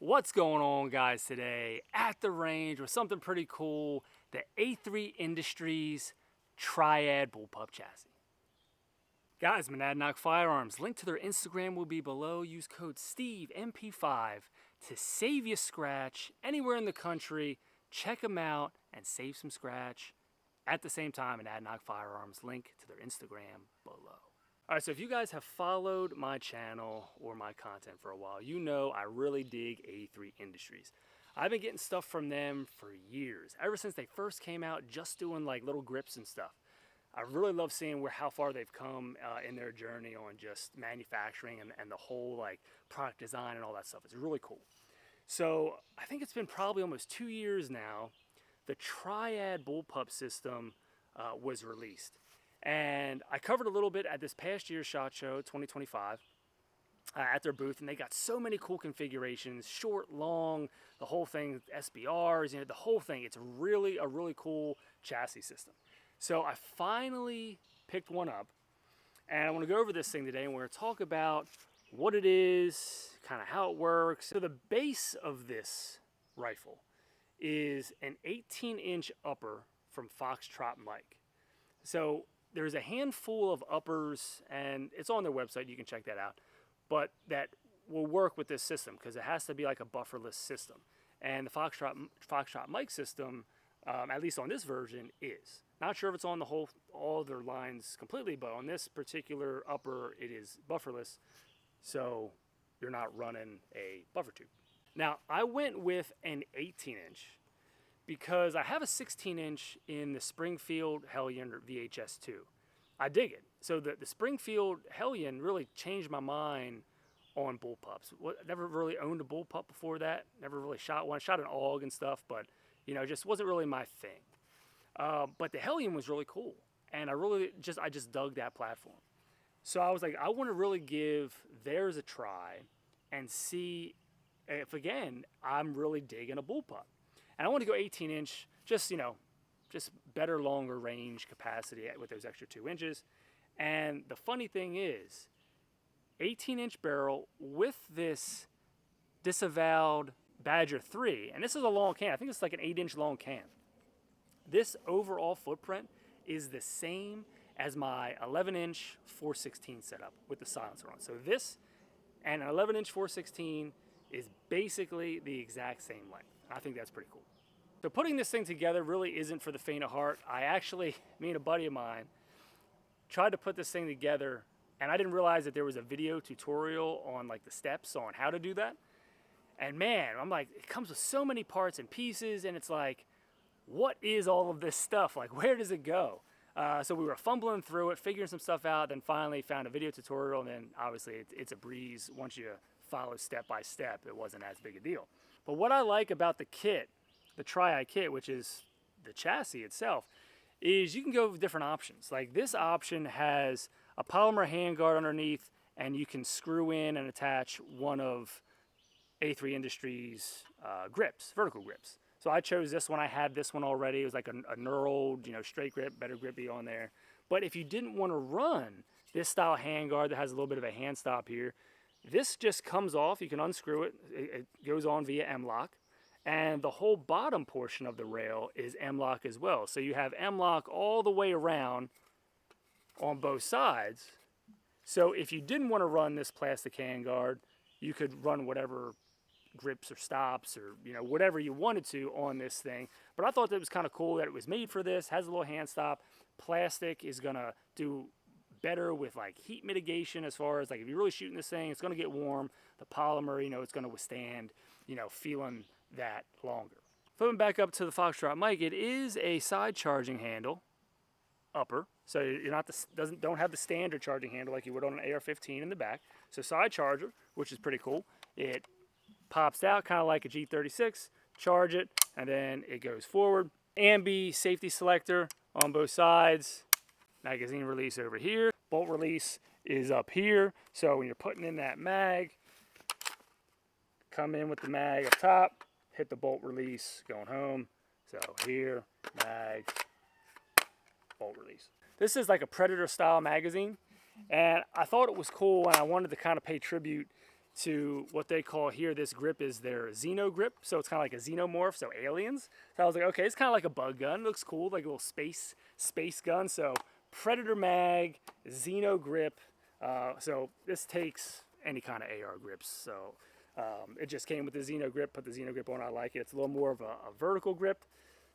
What's going on, guys, today at the range with something pretty cool, the A3 Industries Triad Bullpup chassis. Guys, Monadnock Firearms, link to their Instagram will be below. Use code STEVEMP5 to save you scratch anywhere in the country. Check them out and save some scratch. At the same time, Monadnock Firearms, link to their Instagram below. Alright, so if you guys have followed my channel or my content for a while, you know I really dig A3 Industries. I've been getting stuff from them for years, ever since they first came out, just doing like little grips and stuff. I really love seeing how far they've come in their journey on just manufacturing and the whole like product design and all that stuff. It's really cool. So I think it's been probably almost 2 years now. The Triad Bullpup system was released. And I covered a little bit at this past year's SHOT Show 2025 at their booth, and they got so many cool configurations, short, long, the whole thing, SBRs, you know, the whole thing. It's really a really cool chassis system. So I finally picked one up, and I want to go over this thing today, and we're going to talk about what it is, kind of how it works. So the base of this rifle is an 18-inch upper from Foxtrot Mike. So there's a handful of uppers, and it's on their website, you can check that out, but that will work with this system because it has to be like a bufferless system. And the Foxtrot Mike system, at least on this version, is. Not sure if it's on all their lines completely, but on this particular upper, it is bufferless, so you're not running a buffer tube. Now, I went with an 18-inch because I have a 16-inch in the Springfield Hellion VHS-2. I dig it. So the Springfield Hellion really changed my mind on bullpups. Never really owned a bullpup before that. Never really shot one. Shot an AUG and stuff, but you know, just wasn't really my thing. But the Hellion was really cool, and I just dug that platform. So I was like, I want to really give theirs a try and see if, again, I'm really digging a bullpup. And I want to go 18-inch, just better, longer range capacity with those extra 2 inches. And the funny thing is, 18-inch barrel with this disavowed Badger 3, and this is a long can. I think it's like an 8-inch long can. This overall footprint is the same as my 11-inch 416 setup with the silencer on. So this and an 11-inch 416 is basically the exact same length. I think that's pretty cool. So putting this thing together really isn't for the faint of heart. Me and a buddy of mine tried to put this thing together, and I didn't realize that there was a video tutorial on like the steps on how to do that. And man, I'm like, it comes with so many parts and pieces, and it's like, what is all of this stuff? Like, where does it go? So we were fumbling through it, figuring some stuff out, then finally found a video tutorial, and then obviously it's a breeze. Once you follow step by step, it wasn't as big a deal. But what I like about the kit, the Triad kit, which is the chassis itself, is you can go with different options. Like this option has a polymer handguard underneath, and you can screw in and attach one of A3 Industries grips, vertical grips. So I chose this one. I had this one already. It was like a knurled, straight grip, better grippy on there. But if you didn't want to run this style handguard that has a little bit of a hand stop here, this just comes off. You can unscrew it. It goes on via M-lock. And the whole bottom portion of the rail is M-lock as well. So you have M-lock all the way around on both sides. So if you didn't want to run this plastic handguard, you could run whatever grips or stops or whatever you wanted to on this thing. But I thought that was kind of cool that it was made for this, has a little hand stop. Plastic is gonna do better with like heat mitigation, as far as like if you're really shooting this thing, it's gonna get warm. The polymer, it's gonna withstand feeling that longer. Flipping back up to the Foxtrot Mike, it is a side charging handle upper, so you're not don't have the standard charging handle like you would on an AR15 in the back. So side charger, which is pretty cool. It pops out kind of like a G36, charge it, and then it goes forward. Ambi safety selector on both sides. Magazine release over here. Bolt release is up here. So when you're putting in that mag, come in with the mag up top, hit the bolt release, going home. So here, mag, bolt release. This is like a Predator style magazine, and I thought it was cool, and I wanted to kind of pay tribute to what they call here, this grip is their Xeno grip. So it's kind of like a xenomorph, so aliens. So I was like, okay, it's kind of like a bug gun. It looks cool, like a little space gun. So Predator mag, Xeno grip. So this takes any kind of AR grips. So it just came with the Xeno grip, put the Xeno grip on, I like it. It's a little more of a vertical grip.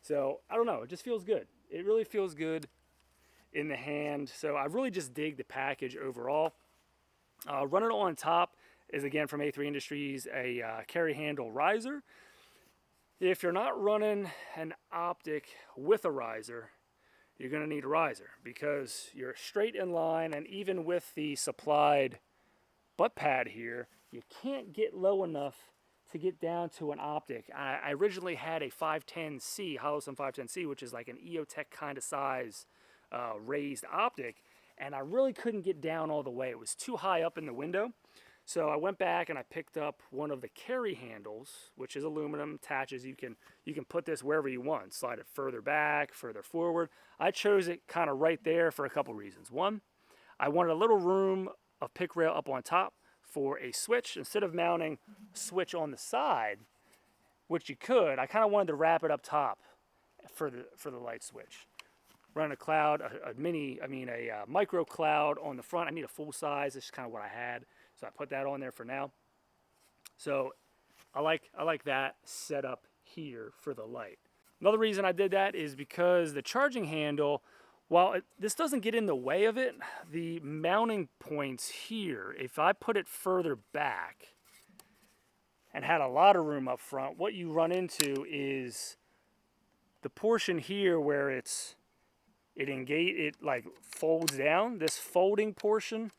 So I don't know, it just feels good. It really feels good in the hand. So I really just dig the package overall. Running on top is, again, from A3 Industries, a carry handle riser. If you're not running an optic with a riser, you're going to need a riser because you're straight in line, and even with the supplied butt pad here, you can't get low enough to get down to an optic. I originally had a 510C, Holosun 510C, which is like an EOTech kind of size raised optic, and I really couldn't get down all the way. It was too high up in the window. So I went back and I picked up one of the carry handles, which is aluminum, attaches. You can put this wherever you want, slide it further back, further forward. I chose it kind of right there for a couple reasons. One, I wanted a little room of pick rail up on top for a switch. Instead of mounting a switch on the side, which you could, I kind of wanted to wrap it up top for the light switch. Running a cloud, a micro cloud on the front. I need a full size. This is kind of what I had. So I put that on there for now. So I like that setup here for the light. Another reason I did that is because the charging handle, while this doesn't get in the way of it, the mounting points here, if I put it further back and had a lot of room up front, what you run into is the portion here where it like folds down. This folding portion,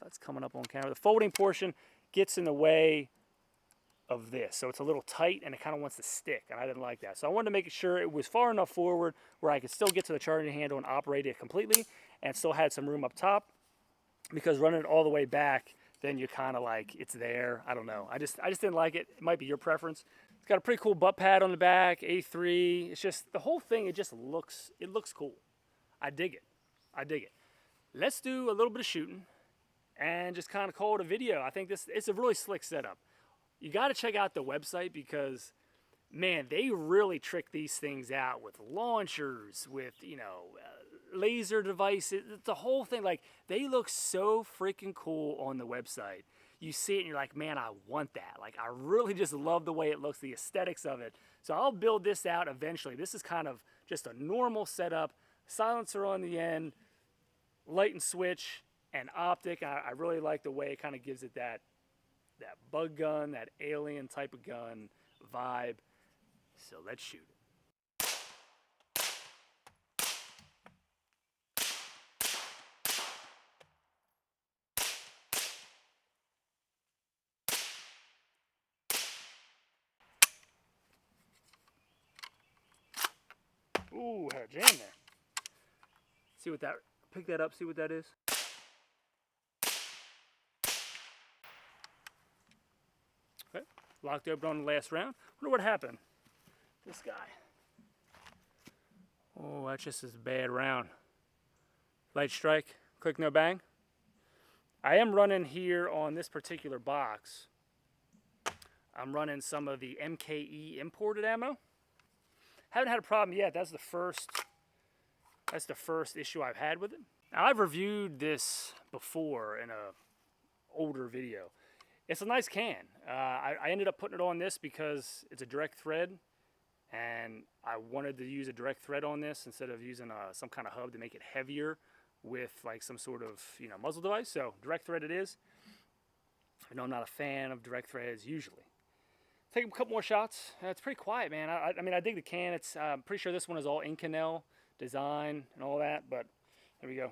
that's coming up on camera. The folding portion gets in the way of this. So it's a little tight and it kind of wants to stick, and I didn't like that. So I wanted to make sure it was far enough forward where I could still get to the charging handle and operate it completely and still had some room up top, because running it all the way back, then you're kind of like, it's there. I don't know. I just didn't like it. It might be your preference. It's got a pretty cool butt pad on the back, A3. It's just, the whole thing, it looks cool. I dig it. I dig it. Let's do a little bit of shooting and just kind of call it a video. I think it's a really slick setup. You got to check out the website because, man, they really trick these things out with launchers, with, laser devices, the whole thing. Like, they look so freaking cool on the website. You see it and you're like, man, I want that. Like, I really just love the way it looks, the aesthetics of it. So I'll build this out eventually. This is kind of just a normal setup, silencer on the end, light and switch, and optic. I really like the way it kind of gives it that bug gun, that alien type of gun vibe. So let's shoot it. Ooh, had a jam there. See what that, pick that up, see what that is. Okay, locked open on the last round. Wonder what happened. This guy. Oh, that's just a bad round. Light strike, click, no bang. I am running here on this particular box. I'm running some of the MKE imported ammo. Haven't had a problem yet. That's the first issue I've had with it. Now, I've reviewed this before in a older video. It's a nice can. I ended up putting it on this because it's a direct thread, and I wanted to use a direct thread on this instead of using some kind of hub to make it heavier with like some sort of muzzle device. So direct thread it is. I know I'm not a fan of direct threads usually. Take a couple more shots. It's pretty quiet, man. I mean, I dig the can. It's I'm pretty sure this one is all Inconel design and all that, but there we go.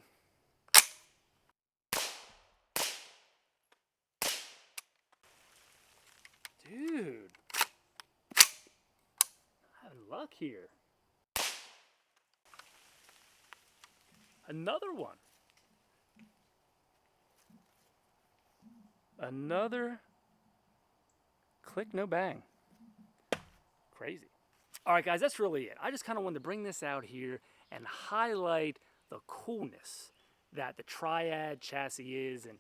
Dude, I have luck here. Another one. Another click, no bang. Crazy. All right, guys, that's really it. I just kind of wanted to bring this out here and highlight the coolness that the Triad chassis is. And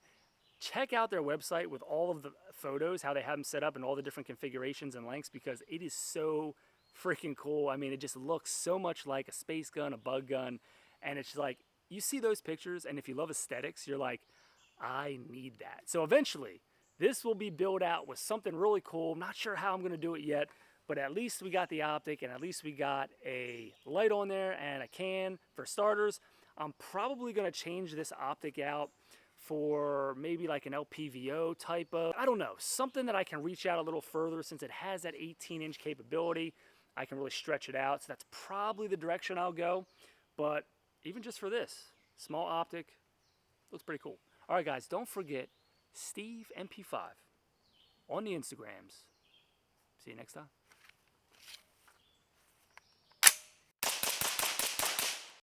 check out their website with all of the photos, how they have them set up and all the different configurations and lengths, because it is so freaking cool. I mean, it just looks so much like a space gun, a bug gun, and it's like, you see those pictures, and if you love aesthetics, you're like, I need that. So eventually, this will be built out with something really cool. I'm not sure how I'm gonna do it yet, but at least we got the optic, and at least we got a light on there and a can for starters. I'm probably gonna change this optic out for maybe like an LPVO type of, I don't know, something that I can reach out a little further since it has that 18-inch capability. I can really stretch it out, so that's probably the direction I'll go. But even just for this, small optic, looks pretty cool. All right, guys, don't forget Steve MP5 on the Instagrams. See you next time.